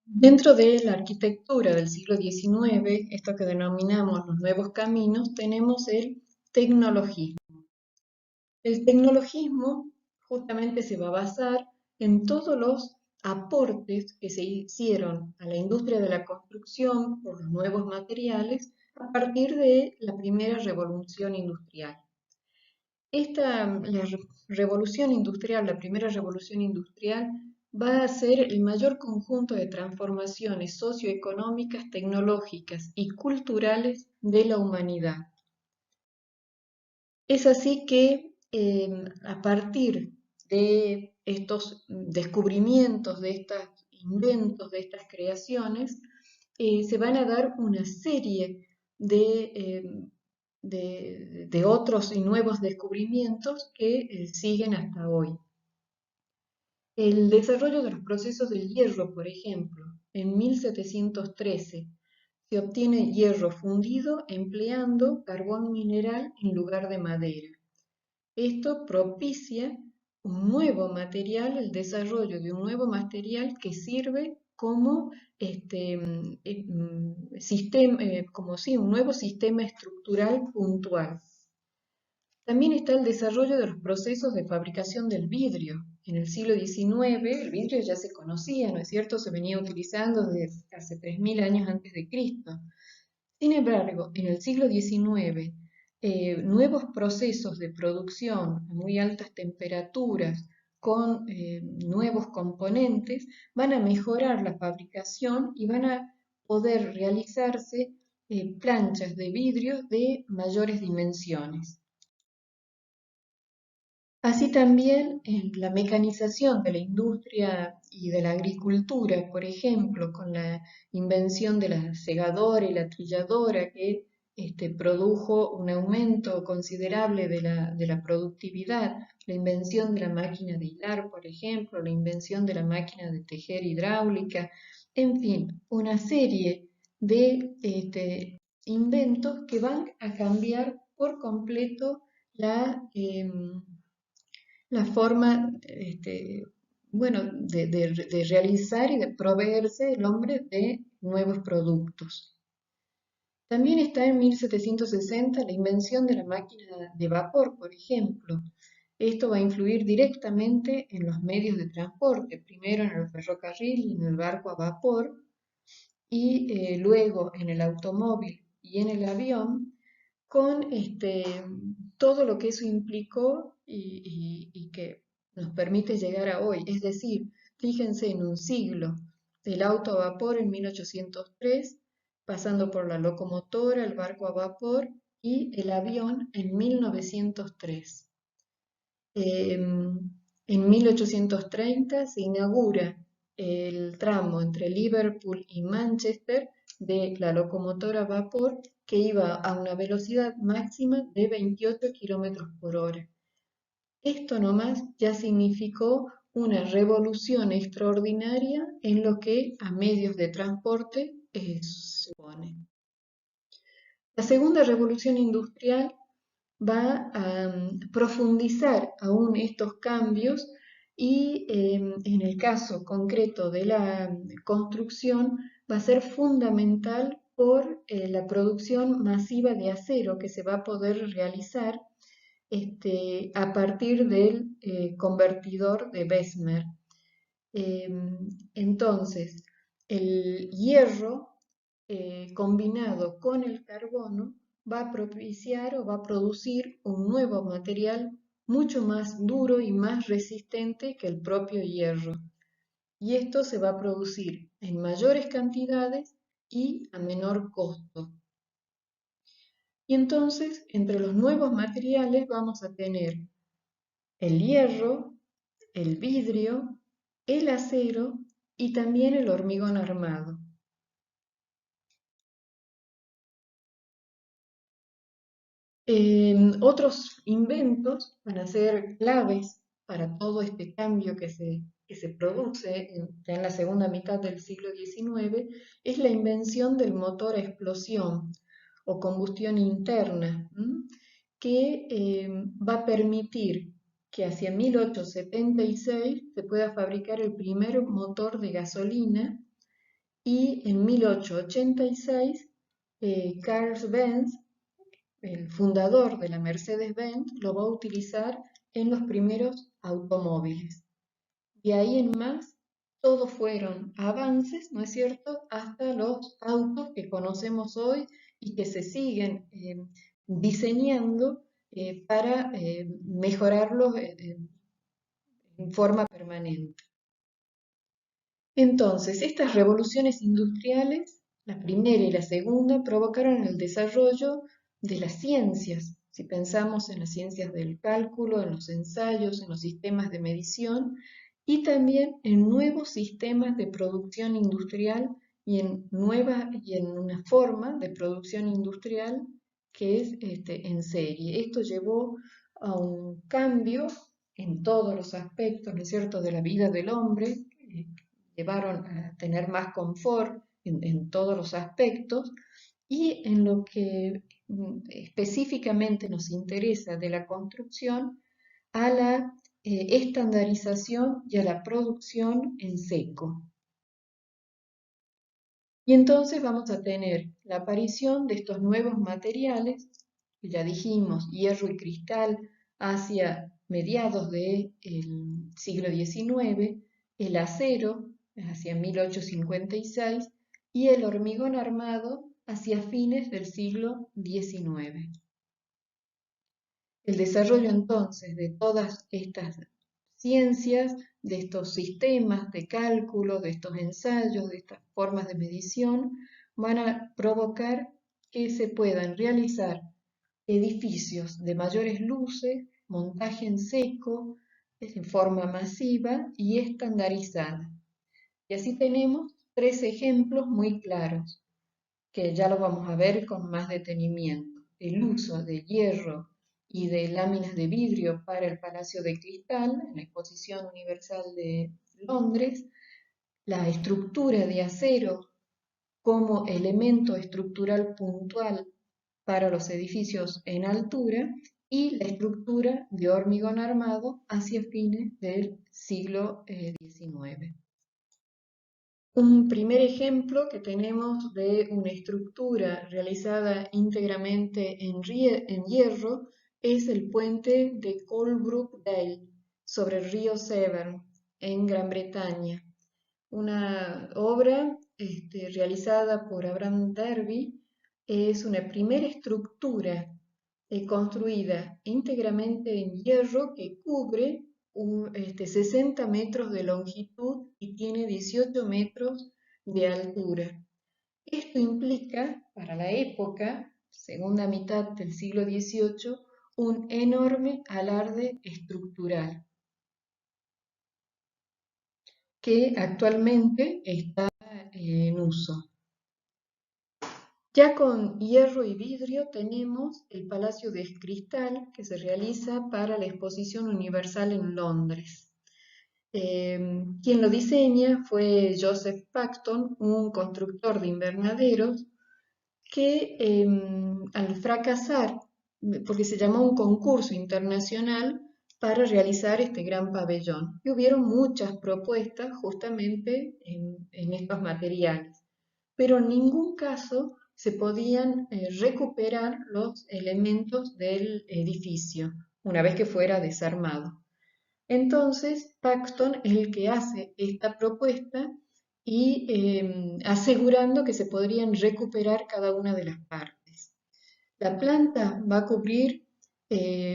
Dentro de la arquitectura del siglo XIX, esto que denominamos los nuevos caminos, tenemos el tecnologismo. El tecnologismo justamente se va a basar en todos los aportes que se hicieron a la industria de la construcción por los nuevos materiales a partir de la primera revolución industrial. Revolución industrial, la primera revolución industrial, va a ser el mayor conjunto de transformaciones socioeconómicas, tecnológicas y culturales de la humanidad. Es así que a partir de estos descubrimientos, de estos inventos, de estas creaciones, se van a dar una serie de otros y nuevos descubrimientos que siguen hasta hoy. El desarrollo de los procesos del hierro, por ejemplo, en 1713 se obtiene hierro fundido empleando carbón mineral en lugar de madera. Esto propicia un nuevo material, el desarrollo de un nuevo material que sirve como, como sí, un nuevo sistema estructural puntual. También está el desarrollo de los procesos de fabricación del vidrio. En el siglo XIX el vidrio ya se conocía, ¿no es cierto? Se venía utilizando desde hace 3000 años antes de Cristo. Sin embargo, en el siglo XIX, nuevos procesos de producción a muy altas temperaturas con nuevos componentes van a mejorar la fabricación y van a poder realizarse planchas de vidrio de mayores dimensiones. Así también en la mecanización de la industria y de la agricultura, por ejemplo, con la invención de la segadora y la trilladora que produjo un aumento considerable de la productividad, la invención de la máquina de hilar, por ejemplo, la invención de la máquina de tejer hidráulica, en fin, una serie de inventos que van a cambiar por completo la forma de realizar y de proveerse el hombre de nuevos productos. También está en 1760 la invención de la máquina de vapor, por ejemplo. Esto va a influir directamente en los medios de transporte, primero en el ferrocarril y en el barco a vapor, y luego en el automóvil y en el avión, con todo lo que eso implicó y que nos permite llegar a hoy. Es decir, fíjense en un siglo, el auto a vapor en 1803, pasando por la locomotora, el barco a vapor y el avión en 1903. En 1830 se inaugura el tramo entre Liverpool y Manchester de la locomotora a vapor que iba a una velocidad máxima de 28 kilómetros por hora. Esto nomás ya significó una revolución extraordinaria en lo que a medios de transporte supone. La segunda revolución industrial va a profundizar aún estos cambios y en el caso concreto de la construcción va a ser fundamental por la producción masiva de acero que se va a poder realizar a partir del convertidor de Bessemer. Entonces, el hierro combinado con el carbono va a propiciar o va a producir un nuevo material mucho más duro y más resistente que el propio hierro. Y esto se va a producir en mayores cantidades y a menor costo. Y entonces, entre los nuevos materiales vamos a tener el hierro, el vidrio, el acero y también el hormigón armado. Otros inventos van a ser claves para todo este cambio que se produce ya en la segunda mitad del siglo XIX, es la invención del motor a explosión o combustión interna, que va a permitir que hacia 1876 se pueda fabricar el primer motor de gasolina y en 1886 Carl Benz, el fundador de la Mercedes-Benz, lo va a utilizar en los primeros automóviles. De ahí en más, todos fueron avances, ¿no es cierto?, hasta los autos que conocemos hoy y que se siguen diseñando para mejorarlos en forma permanente. Entonces, estas revoluciones industriales, la primera y la segunda, provocaron el desarrollo de las ciencias. Si pensamos en las ciencias del cálculo, en los ensayos, en los sistemas de medición y también en nuevos sistemas de producción industrial y en una forma de producción industrial que es en serie. Esto llevó a un cambio en todos los aspectos, ¿no es cierto?, de la vida del hombre, llevaron a tener más confort en todos los aspectos y en lo que específicamente nos interesa de la construcción, a la estandarización y a la producción en seco. Y entonces vamos a tener la aparición de estos nuevos materiales, que ya dijimos, hierro y cristal, hacia mediados del siglo XIX, el acero hacia 1856 y el hormigón armado hacia fines del siglo XIX. El desarrollo entonces de todas estas ciencias, de estos sistemas de cálculo, de estos ensayos, de estas formas de medición, van a provocar que se puedan realizar edificios de mayores luces, montaje en seco, en forma masiva y estandarizada. Y así tenemos tres ejemplos muy claros, que ya los vamos a ver con más detenimiento. El uso de hierro y de láminas de vidrio para el Palacio de Cristal en la Exposición Universal de Londres, la estructura de acero como elemento estructural puntual para los edificios en altura y la estructura de hormigón armado hacia fines del siglo XIX. Un primer ejemplo que tenemos de una estructura realizada íntegramente en hierro es el puente de Colebrook Dale sobre el río Severn en Gran Bretaña. Una obra realizada por Abraham Derby, es una primera estructura construida íntegramente en hierro que cubre 60 metros de longitud y tiene 18 metros de altura. Esto implica, para la época, segunda mitad del siglo XVIII, un enorme alarde estructural que actualmente está en uso. Ya con hierro y vidrio tenemos el Palacio de Cristal que se realiza para la Exposición Universal en Londres. Quien lo diseña fue Joseph Paxton, un constructor de invernaderos que al fracasar, porque se llamó un concurso internacional para realizar este gran pabellón, y hubieron muchas propuestas justamente en estos materiales, pero en ningún caso se podían recuperar los elementos del edificio una vez que fuera desarmado. Entonces, Paxton es el que hace esta propuesta y asegurando que se podrían recuperar cada una de las partes. La planta va a cubrir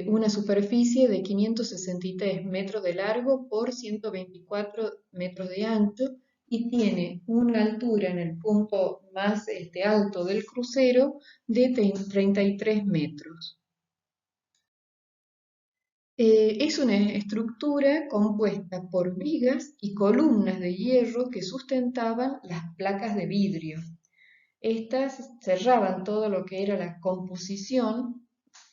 una superficie de 563 metros de largo por 124 metros de ancho y tiene una altura en el punto más alto del crucero de 33 metros. Es una estructura compuesta por vigas y columnas de hierro que sustentaban las placas de vidrio. Estas cerraban todo lo que era la composición.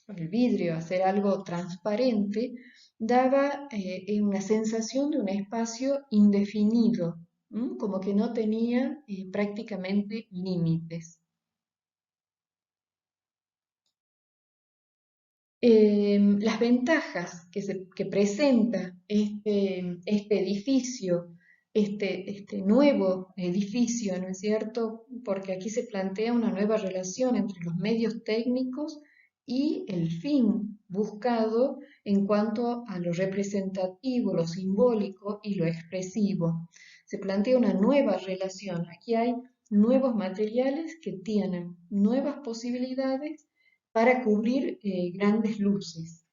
El vidrio, hacer algo transparente, daba una sensación de un espacio indefinido, como que no tenía prácticamente límites. Las ventajas que presenta este edificio este nuevo edificio, ¿no es cierto? Porque aquí se plantea una nueva relación entre los medios técnicos y el fin buscado en cuanto a lo representativo, lo simbólico y lo expresivo. Se plantea una nueva relación. Aquí hay nuevos materiales que tienen nuevas posibilidades para cubrir grandes luces.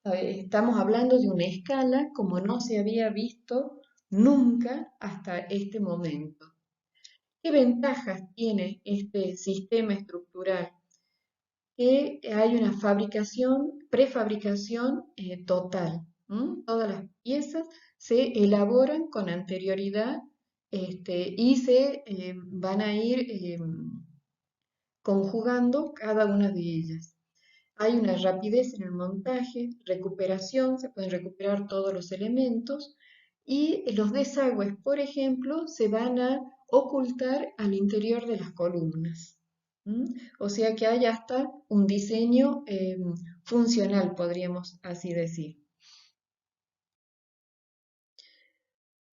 Estamos hablando de una escala como no se había visto nunca hasta este momento. ¿Qué ventajas tiene este sistema estructural? Que hay una prefabricación total. Todas las piezas se elaboran con anterioridad y se van a ir conjugando cada una de ellas. Hay una rapidez en el montaje, recuperación, se pueden recuperar todos los elementos y los desagües, por ejemplo, se van a ocultar al interior de las columnas. O sea que hay hasta un diseño funcional, podríamos así decir.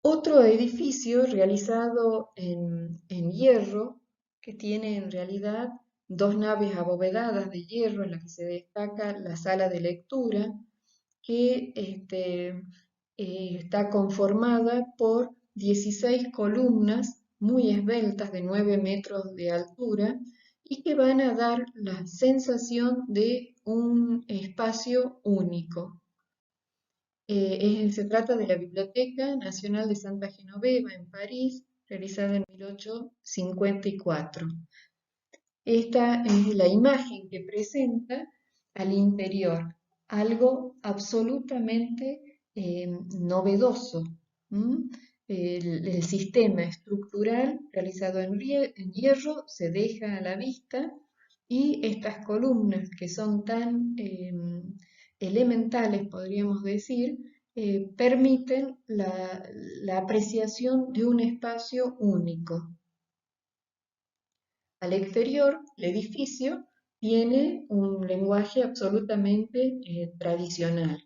Otro edificio realizado en hierro, que tiene en realidad dos naves abovedadas de hierro en la que se destaca la sala de lectura, que está conformada por 16 columnas muy esbeltas de 9 metros de altura y que van a dar la sensación de un espacio único. Se trata de la Biblioteca Nacional de Santa Genoveva en París, realizada en 1854. Esta es la imagen que presenta al interior, algo absolutamente novedoso. El sistema estructural realizado en hierro se deja a la vista y estas columnas que son tan elementales, podríamos decir, permiten la apreciación de un espacio único. Al exterior, el edificio tiene un lenguaje absolutamente tradicional,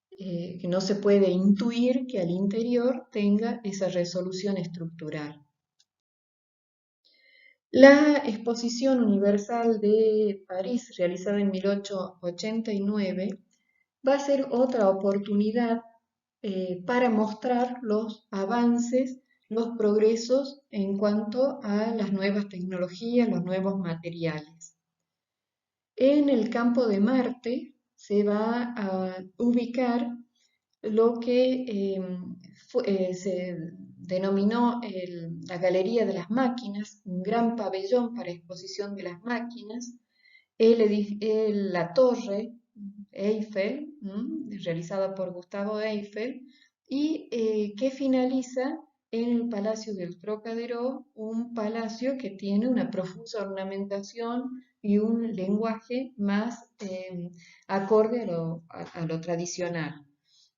que no se puede intuir que al interior tenga esa resolución estructural. La Exposición Universal de París, realizada en 1889, va a ser otra oportunidad para mostrar los avances, los progresos en cuanto a las nuevas tecnologías, los nuevos materiales. En el campo de Marte se va a ubicar lo que se denominó la Galería de las Máquinas, un gran pabellón para exposición de las máquinas, la torre Eiffel, realizada por Gustavo Eiffel, y que finaliza en el Palacio del Trocadero, un palacio que tiene una profusa ornamentación y un lenguaje más acorde a lo tradicional.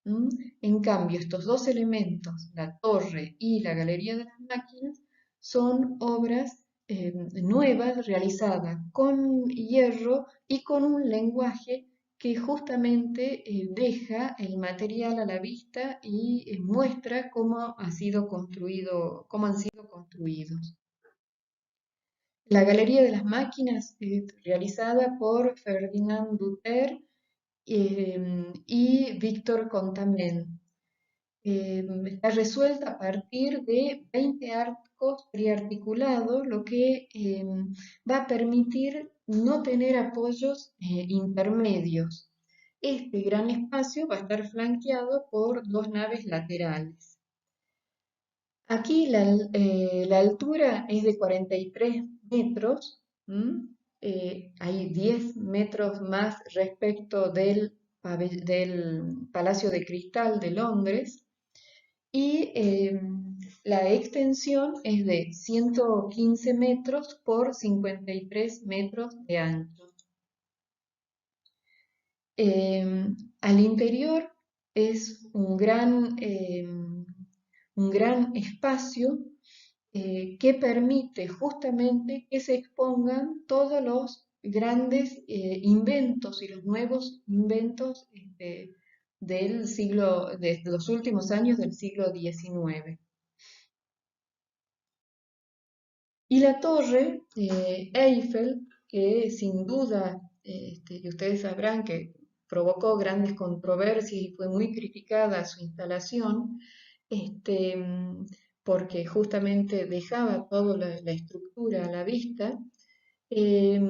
En cambio, estos dos elementos, la torre y la Galería de las Máquinas, son obras nuevas realizadas con hierro y con un lenguaje que justamente deja el material a la vista y muestra cómo ha sido construido, cómo han sido construidos. La Galería de las Máquinas es realizada por Ferdinand Duter y Víctor Contamin. Está resuelta a partir de 20 arcos triarticulados, lo que va a permitir no tener apoyos intermedios. Este gran espacio va a estar flanqueado por dos naves laterales. Aquí la altura es de 43 metros, hay 10 metros más respecto del Palacio de Cristal de Londres y la extensión es de 115 metros por 53 metros de ancho. Al interior es un gran espacio que permite justamente que se expongan todos los grandes inventos y los nuevos inventos de los últimos años del siglo XIX. Y la torre Eiffel, que sin duda, y ustedes sabrán que provocó grandes controversias y fue muy criticada su instalación, este, mm, porque justamente dejaba toda la estructura a la vista. eh,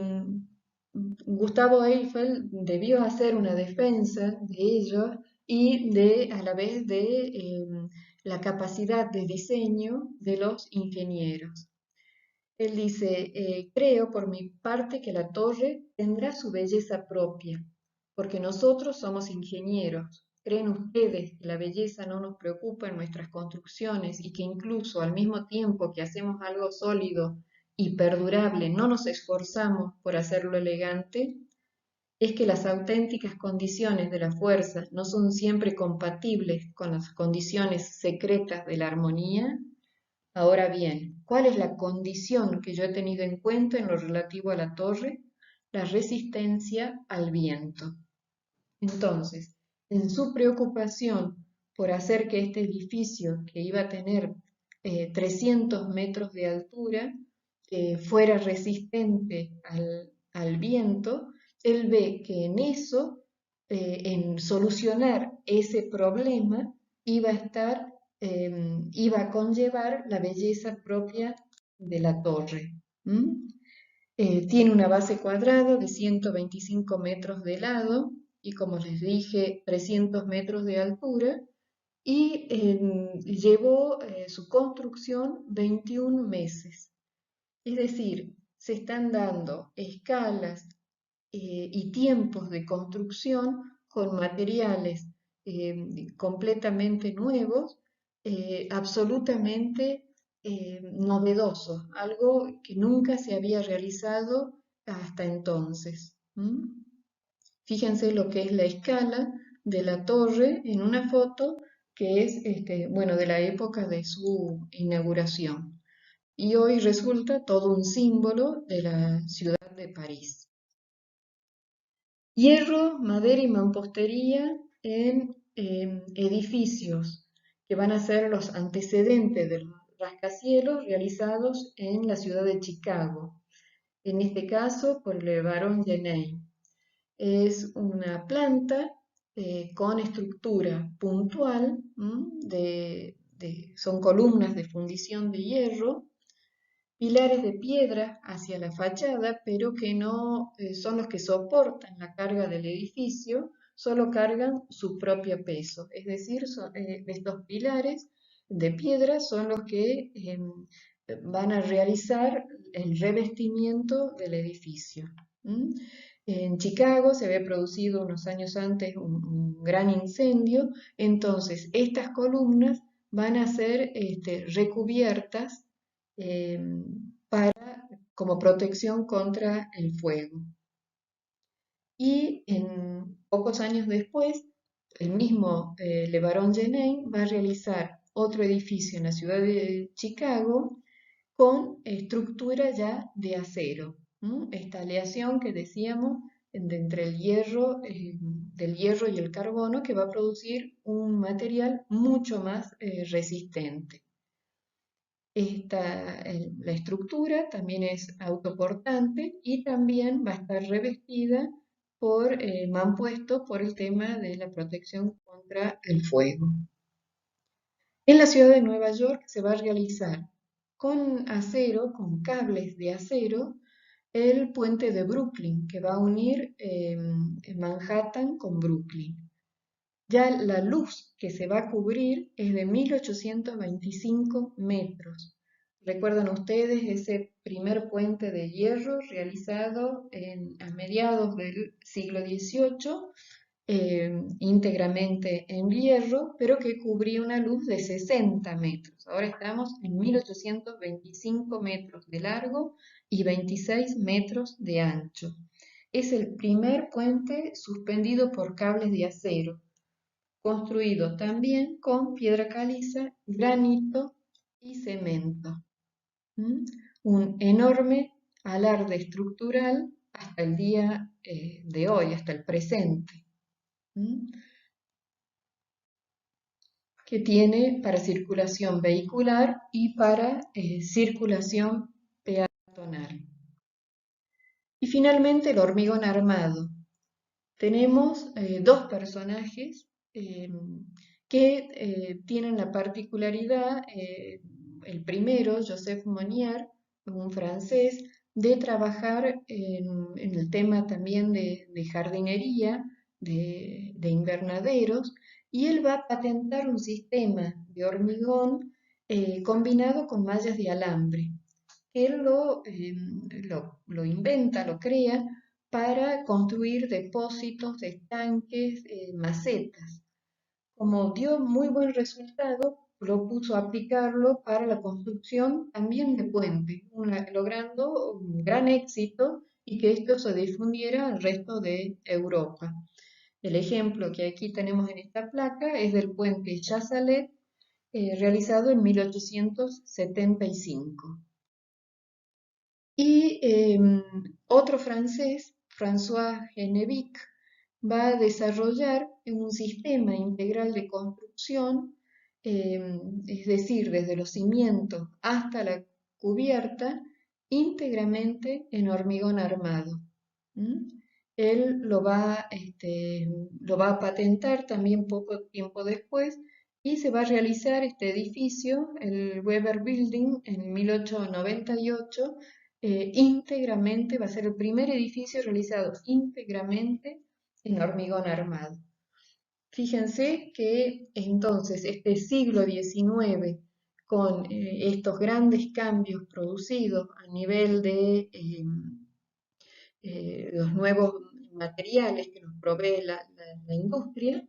Gustavo Eiffel debió hacer una defensa de ello y a la vez de la capacidad de diseño de los ingenieros. Él dice, creo por mi parte que la torre tendrá su belleza propia, porque nosotros somos ingenieros. ¿Creen ustedes que la belleza no nos preocupa en nuestras construcciones y que incluso al mismo tiempo que hacemos algo sólido y perdurable, no nos esforzamos por hacerlo elegante? ¿Es que las auténticas condiciones de la fuerza no son siempre compatibles con las condiciones secretas de la armonía? Ahora bien, ¿cuál es la condición que yo he tenido en cuenta en lo relativo a la torre? La resistencia al viento. Entonces, en su preocupación por hacer que este edificio, que iba a tener 300 metros de altura, fuera resistente al viento, él ve que en eso, en solucionar ese problema, iba a estar, iba a conllevar la belleza propia de la torre. ¿M? Tiene una base cuadrada de 125 metros de lado y, como les dije, 300 metros de altura, y llevó su construcción 21 meses. Es decir, se están dando escalas y tiempos de construcción con materiales completamente nuevos, absolutamente novedosos, algo que nunca se había realizado hasta entonces. Fíjense lo que es la escala de la torre en una foto que es, bueno, de la época de su inauguración. Y hoy resulta todo un símbolo de la ciudad de París. Hierro, madera y mampostería en edificios que van a ser los antecedentes de los rascacielos realizados en la ciudad de Chicago, en este caso por el Barón Genet. Es una planta con estructura puntual, son columnas de fundición de hierro, pilares de piedra hacia la fachada, pero que no son los que soportan la carga del edificio, solo cargan su propio peso. Es decir, estos pilares de piedra son los que van a realizar el revestimiento del edificio. ¿M? En Chicago se había producido unos años antes un gran incendio, entonces estas columnas van a ser recubiertas eh, como protección contra el fuego. Y pocos años después, el mismo Le Baron Genet va a realizar otro edificio en la ciudad de Chicago con estructura ya de acero. Esta aleación que decíamos entre el hierro, del hierro y el carbono, que va a producir un material mucho más resistente. La estructura también es autoportante y también va a estar revestida por mampuesto por el tema de la protección contra el fuego. En la ciudad de Nueva York se va a realizar con acero, con cables de acero, el puente de Brooklyn, que va a unir Manhattan con Brooklyn. Ya la luz que se va a cubrir es de 1825 metros. ¿Recuerdan ustedes ese primer puente de hierro realizado a mediados del siglo XVIII, íntegramente en hierro, pero que cubría una luz de 60 metros? Ahora estamos en 1825 metros de largo y 26 metros de ancho. Es el primer puente suspendido por cables de acero, construido también con piedra caliza, granito y cemento. Un enorme alarde estructural hasta el día de hoy, hasta el presente. que tiene para circulación vehicular y para circulación peatonal. Y finalmente el hormigón armado. Tenemos dos personajes que tienen la particularidad, el primero, Joseph Monnier, un francés, de trabajar en el tema también de jardinería, de invernaderos, y él va a patentar un sistema de hormigón combinado con mallas de alambre. Él lo inventa, lo crea para construir depósitos, estanques, macetas. Como dio muy buen resultado, propuso aplicarlo para la construcción también de puentes, logrando un gran éxito y que esto se difundiera al resto de Europa. El ejemplo que aquí tenemos en esta placa es del puente Chassalet, realizado en 1875. Y otro francés, François Genevic, va a desarrollar un sistema integral de construcción, es decir, desde los cimientos hasta la cubierta, íntegramente en hormigón armado. ¿Mm? Él lo va a patentar también poco tiempo después y se va a realizar este edificio, el Weber Building, en 1898, íntegramente, va a ser el primer edificio realizado íntegramente en hormigón armado. Fíjense que entonces este siglo XIX, con estos grandes cambios producidos a nivel de los nuevos materiales que nos provee la industria,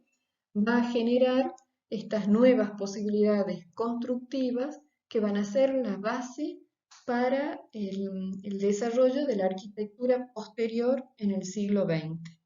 va a generar estas nuevas posibilidades constructivas que van a ser la base para el desarrollo de la arquitectura posterior en el siglo XX.